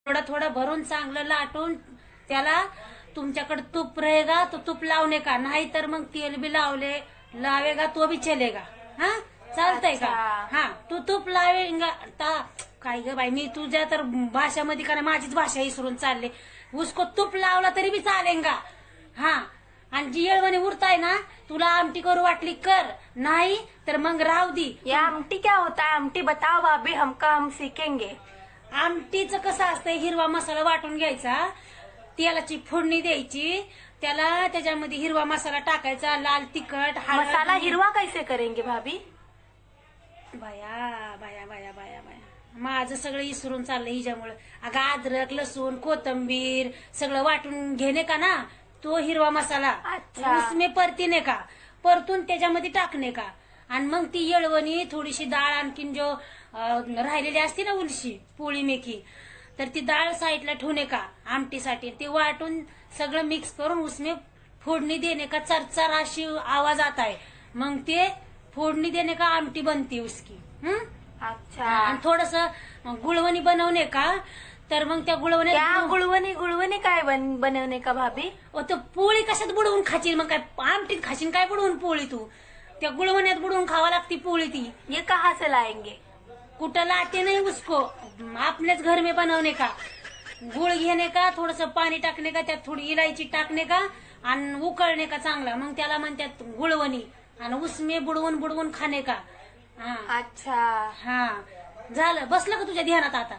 थोडा थोडा भरून चांगलं लाटून त्याला तुमच्याकडे तूप रहेगा तो तूप लावणे का, नाही तर मग तेल बी लावेगा तो भी चलेगा. हा चालतंय का. हा तू तूप लावेगा काय ग बाई, मी तुझ्या तर भाषामध्ये का माझीच भाषा विसरून चालले. उसको तूप लावला तरी भी चालेगा. हा आणि जी येळवणी उरताय ना, तुला आमटी करू वाटली कर, नाही तर मग राहू दी. ये आमटी क्या होता है? आमटी बताओ भाभी, हम सीखेंगे. आमटीचं कसं असतंय, हिरवा मसाला वाटून घ्यायचा, तेलाची फोडणी द्यायची, त्याला त्याच्यामध्ये हिरवा मसाला टाकायचा, लाल तिखट हळद. मसाला हिरवा कैसे करेंगे भाभी? बाया बाया बाया बाया बाया, माझं सगळं विसरून चाललंय हिच्यामुळं. अगं अद्रक लसूण कोथंबीर सगळं वाटून घेणे का ना, तो हिरवा मसाला. अच्छा. उसमें परतीने का, परतून त्याच्यामध्ये टाकणे का, आणि मग ती येळवणी थोडीशी डाळ आणखीन जो राहिलेली असते ना उलशी पोळी मेथी, तर ती डाळ साईडला ठेवणे का आमटीसाठी, ते वाटून सगळं मिक्स करून उसमें फोडणी देणे का, चरचर अशी आवाज आता है, मग ते फोडणी देणे का आमटी बनती उसकी. अच्छा. आणि थोडस गुळवणी बनवणे का, तर मग त्या गुळवणी क्या गुळवणी काय बनवणे का भाभी? तो पोळी कशात बुडवून खाशील, मग काय आमटीत खाशील काय बुडवून पोळी, तू त्या गुळवण्यात बुडवून खावा लागती पोळी ती. ये कहाँ से लाएंगे? कुठं लाते नाही उसको, आपल्याच घर में बनवणे का. गुळ घेणे का, थोडस पाणी टाकणे का, त्यात थोडी इलायची टाकणे का, आणि उकळणे का चांगला, मग त्याला म्हणतात गुळवणी, आणि उसमे बुडवून बुडवून खाणे का. हा अच्छा. हा झालं, बसलं का तुझ्या ध्यानात आता?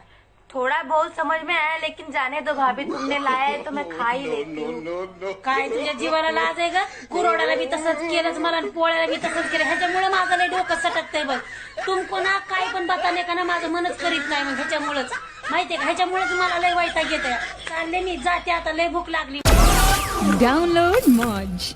थोड़ा बहुत समझ में आया, लेकिन जाने दो भाभी, तुमने लाया है तो मैं खा ही लेती हूँ. काय तुझ्या जीवाला लाज आहे का? कुरोडाला बी तसंच केलंच मला, आणि पोळ्याला बी तसंच केलं. ह्याच्यामुळे माझं लय डोकं सटकतंय बघ. तुमको ना काय पण बताने का ना, माझं मनच करीत नाही मग ह्याच्यामुळेच, माहितीये का, ह्याच्यामुळेच मला लय वैताग येतंय. चालले मी, जाते आता, लय भूक लागली. डाउनलोड मौज.